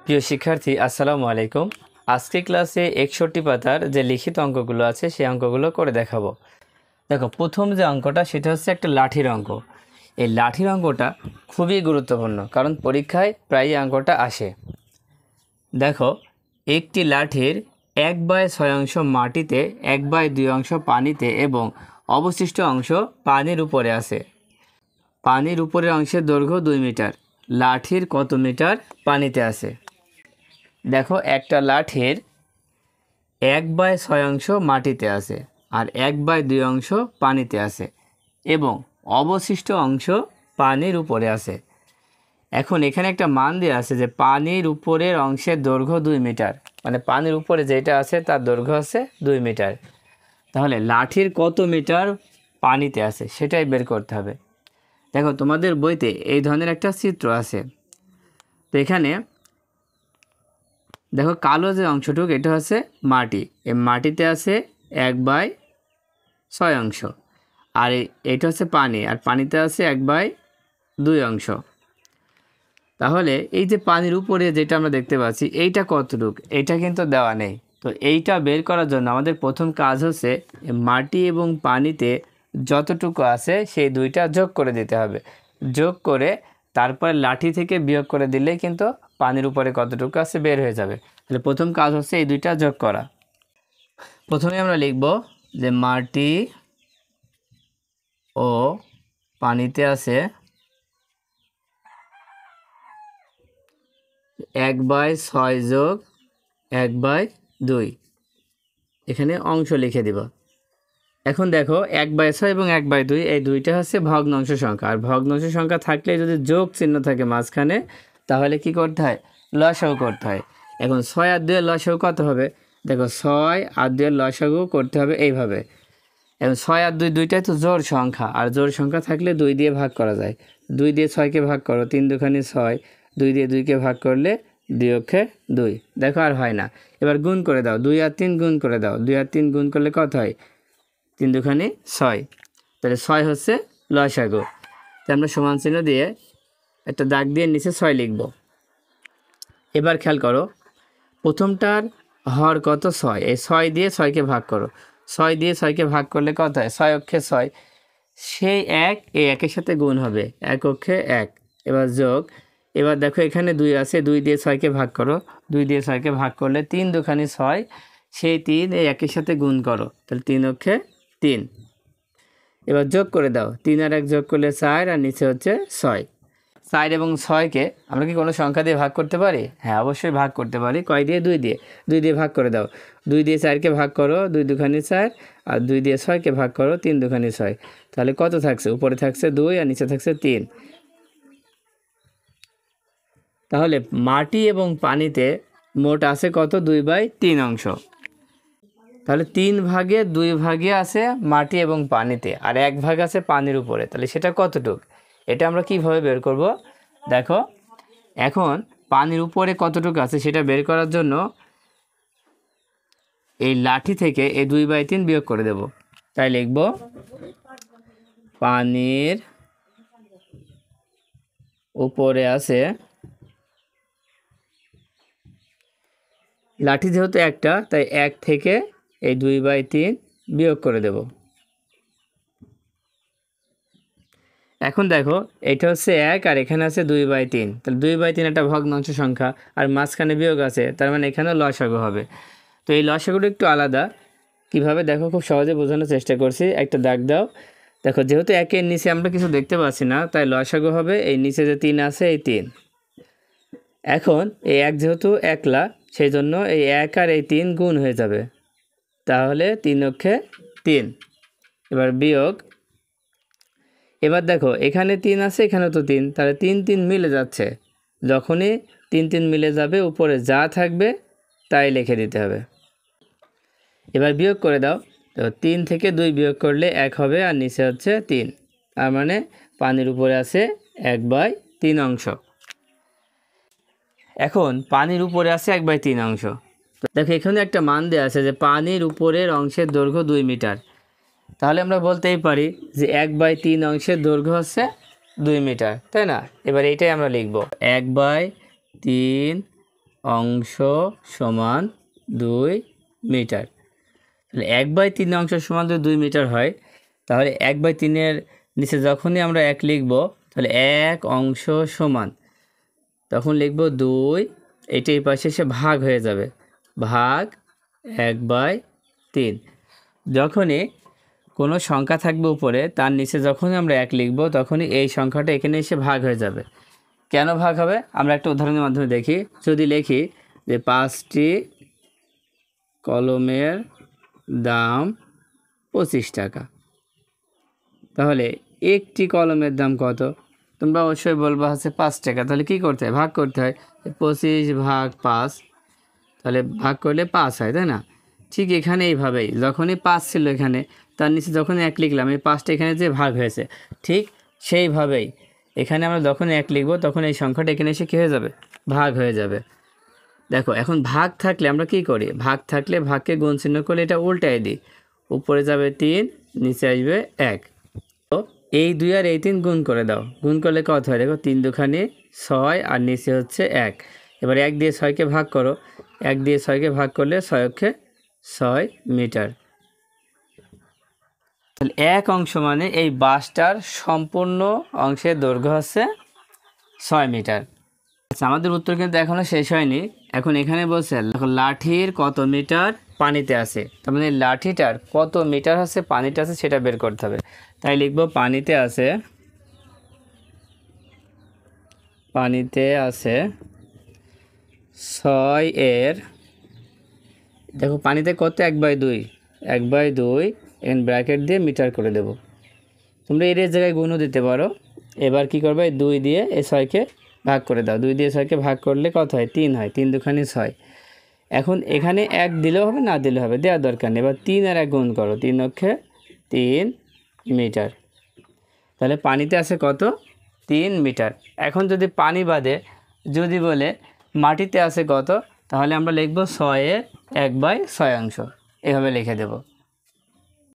প্রিয় শিক্ষার্থী, আসসালামু আলাইকুম। আজকে ক্লাসে 61 পাতার যে লিখিত অঙ্কগুলো আছে সেই অঙ্কগুলো করে দেখাবো। দেখো, প্রথম যে অঙ্কটা সেটা হচ্ছে একটা লাঠির অঙ্ক। এই লাঠির অঙ্কটা খুবই গুরুত্বপূর্ণ, কারণ পরীক্ষায় প্রায়ই অঙ্কটা আসে। দেখো, একটি লাঠির 1/6 অংশ মাটিতে, 1/2 অংশ পানিতে এবং অবশিষ্ট অংশ পানির উপরে আছে। পানির উপরের অংশের দৈর্ঘ্য 2 মিটার। লাঠির কত মিটার পানিতে আছে? দেখো, একটা লাঠির 1/6 অংশ মাটিতে আছে আর 1/2 অংশ পানিতে আছে এবং অবশিষ্ট অংশ পানির উপরে আছে। এখন এখানে একটা মান দেওয়া আছে যে পানির উপরের অংশের দৈর্ঘ্য 2 মিটার, মানে পানির উপরে যেটা আছে তার দৈর্ঘ্য আছে 2 মিটার। তাহলে লাঠির কত মিটার পানিতে আছে সেটাই বের করতে হবে। দেখো, তোমাদের বইতে এই ধরনের একটা চিত্র আছে। তো এখানে দেখো, কালো যে অংশটুকু এটা হচ্ছে মাটি। এই মাটিতে আছে 1/6 অংশ, আর এটা হচ্ছে পানি, আর পানিতে আছে 1/2 অংশ। তাহলে এই যে পানির উপরে যেটা আমরা দেখতে পাচ্ছি এইটা কতটুকু, এইটা কিন্তু দেওয়া নেই। তো এইটা বের করার জন্য আমাদের প্রথম কাজ হচ্ছে মাটি এবং পানিতে যতটুকু আছে সেই দুইটা যোগ করে দিতে হবে। যোগ করে তারপরে লাঠি থেকে বিয়োগ করে দিলেই কিন্তু পানির উপরে কতটুকু আছে বের হয়ে যাবে। তাহলে প্রথম কাজ হচ্ছে এই দুইটা যোগ করা। প্রথমে আমরা লিখব যে মাটি ও পানিতে আছে 1/6 যোগ 1/2, এখানে অংশ লিখে দিব। এখন দেখো, 1/6 এবং 1/2 এই দুইটা হচ্ছে ভগ্নাংশ সংখ্যা, আর ভগ্নাংশ সংখ্যা থাকলে যদি যোগ চিহ্ন থাকে মাঝখানে তাহলে কি করতে হয়? লসাগু করতে হয়। এখন 6 আর 2 এর লসাগু কত হবে? দেখো, 6 আর 2 এর লসাগু করতে হবে এইভাবে। এবং 6 আর 2 দুইটাই তো জোড় সংখ্যা, আর জোড় সংখ্যা থাকলে 2 দিয়ে ভাগ করা যায়। 2 দিয়ে 6কে ভাগ করো, 3 দুখানি 6। 2 দিয়ে 2কে ভাগ করলে 2 অক্ষে 2। দেখো, আর হয় না। এবার গুণ করে দাও, 2 আর 3 গুণ করে দাও। 2 আর 3 গুণ করলে কত হয়? 3 দুখানি 6। তাহলে 6 হচ্ছে লসাগু। তাই আমরা সমান চিহ্ন দিয়ে একটা দাগ দিয়ে নিচে 6 লিখব। এবার খেয়াল করো, প্রথমটার হর কত? 6। এই 6 দিয়ে 6কে ভাগ করো। 6 দিয়ে 6কে ভাগ করলে কত হয়? 6 অক্ষে 6। সেই 1 এই 1-এর সাথে গুণ হবে, 1 অক্ষে 1। এবার যোগ। এবার দেখো, এখানে 2 আছে, 2 দিয়ে 6কে ভাগ করো। 2 দিয়ে 6কে ভাগ করলে 3 দুখানি 6। সেই 3 এই 1-এর সাথে গুণ করো, তাহলে 3 অক্ষে 3। এবার যোগ করে দাও, 3 আর 1 যোগ করলে 4, আর নিচে হচ্ছে 6। 4 এবং 6কে আমরা কি কোনো সংখ্যা দিয়ে ভাগ করতে পারি? হ্যাঁ, অবশ্যই ভাগ করতে পারি। কয় দিয়ে? 2 দিয়ে। 2 দিয়ে ভাগ করে দাও। 2 দিয়ে 4কে ভাগ করো, 2 দুখানি 4, আর 2 দিয়ে 6কে ভাগ করো, 3 দুখানি 6। তাহলে কত থাকছে? উপরে থাকছে 2 আর নিচে থাকছে 3। তাহলে মাটি এবং পানিতে মোট আছে কত? 2/3 অংশ। তাহলে 3 ভাগে 2 ভাগে আছে মাটি এবং পানিতে, আর 1 ভাগ আছে পানির উপরে। তাহলে সেটা কতটুক? এটা আমরা কিভাবে বের করব? দেখো, এখন পানির উপরে কতটুকু আছে সেটা বের করার জন্য এই লাঠি থেকে এই 2/3 বিয়োগ করে দেব। তাই লিখব পানির উপরে আছে, লাঠি যেহেতু একটা তাই 1 থেকে এই 2/3 বিয়োগ করে দেব। এখন দেখো, এটা হচ্ছে 1 আর এখানে আছে 2/3। তাহলে 2/3 একটা ভগ্নাংশ সংখ্যা, আর মাঝখানে বিয়োগ আছে, তার মানে এখানে লসাগু হবে। তো এই লসাগুটা একটু আলাদা। কিভাবে? দেখো, খুব সহজে বোঝানোর চেষ্টা করছি। একটা দাগ দাও। দেখো, যেহেতু 1-এর নিচে আমরা কিছু দেখতে পাচ্ছি না, তাই লসাগু হবে এই নিচে যে 3 আছে এই 3। এখন এই 1 যেহেতু একলা, সেই জন্য এই 1 আর এই 3 গুণ হয়ে যাবে, তাহলে 3 অক্ষে 3। এবার বিয়োগ। এবার দেখো, এখানে 3 আছে, এখানে তো 3, তাহলে 3 3 মিলে যাচ্ছে। যখনই 3 3 মিলে যাবে উপরে যা থাকবে তাই লিখে দিতে হবে। এবার বিয়োগ করে দাও। তো 3 থেকে 2 বিয়োগ করলে 1 হবে, আর নিচে হচ্ছে 3। তার মানে পানির উপরে আছে 1/3 অংশ। এখন পানির উপরে আছে 1/3 অংশ। তো দেখো, এখানে একটা মান দেওয়া আছে যে পানির উপরের অংশের দৈর্ঘ্য 2 মিটার। তাহলে আমরা বলতেই পারি যে 1/3 অংশের দৈর্ঘ্য হচ্ছে 2 মিটার, তাই না? এবার এইটাই আমরা লিখব 1/3 অংশ সমান 2 মিটার। তাহলে 1/3 অংশ সমান যদি 2 মিটার হয়, তাহলে 1/3-এর নিচে যখনই আমরা 1 লিখব, তাহলে 1 অংশ সমান, তখন লিখব 2, এটা এই পাশে এসে ভাগ হয়ে যাবে, ভাগ 1/3। যখনই কোনো সংখ্যা থাকবে উপরে, তার নিচে যখনই আমরা 1 লিখব, তখনই এই সংখ্যাটা এখানে এসে ভাগ হয়ে যাবে। কেন ভাগ হবে আমরা একটা উদাহরণের মাধ্যমে দেখি। যদি লিখি যে 5টি কলমের দাম 25 টাকা, তাহলে একটি কলমের দাম কত? তোমরা অবশ্যই বলবা হচ্ছে 5 টাকা। তাহলে কি করতে হয়? ভাগ করতে হয়। 25 ভাগ 5, তাহলে ভাগ করলে 5 হয়, তাই না? ঠিক এখানে এইভাবেই যখনই 5 ছিল এখানে, তার নিচে যখনই 1 লিখলাম, এই 5টা এখানে যে ভাগ হয়েছে, ঠিক সেইভাবেই এখানে আমরা যখন 1 লিখব, তখন এই সংখ্যাটা এখানে এসে কী হয়ে যাবে? ভাগ হয়ে যাবে। দেখো, এখন ভাগ থাকলে আমরা কি করি? ভাগ থাকলে ভাগকে গুণ চিহ্ন করলে এটা উল্টাই দিই, উপরে যাবে 3, নিচে আসবে 1। তো এই 2 আর এই 3 গুণ করে দাও, গুণ করলে কত হয়? দেখো 3 দুখানি 6 আর নিচে হচ্ছে 1। এবার 1 দিয়ে 6কে ভাগ করো, 1 দিয়ে 6কে ভাগ করলে 6 মিটার। তাহলে 1 অংশ মানে এই বাসটার সম্পূর্ণ অংশের দৈর্ঘ্য হচ্ছে 6 মিটার। আচ্ছা, আমাদের উত্তর কিন্তু এখনও শেষ হয়নি। এখন এখানে বলছে দেখো লাঠির কত মিটার পানিতে আছে, তার মানে লাঠিটার কত মিটার আছে পানিতে আছে সেটা বের করতে হবে। তাই লিখব পানিতে আছে 6 এর, দেখো পানিতে কত? 1/2, 1/2 এন ব্র্যাকেট দিয়ে মিটার করে দেব। তোমরা এর জায়গায় গুণও দিতে পারো। এবার কি করবে? 2 দিয়ে এই 6কে ভাগ করে দাও, 2 দিয়ে 6কে ভাগ করলে কত হয়? 3 হয়, 3 দুখানি 6। এখন এখানে 1 দিলেও হবে, না দিলেও হবে, দেওয়ার দরকার নেই। এবার 3 আর 1 গুণ করো, 3 অক্ষে 3 মিটার। তাহলে পানিতে আছে কত? 3 মিটার। এখন যদি পানি বাদে যদি বলে মাটিতে আছে কত, তাহলে আমরা লিখব 6 এর 1/6 অংশ, এভাবে লিখে দেব।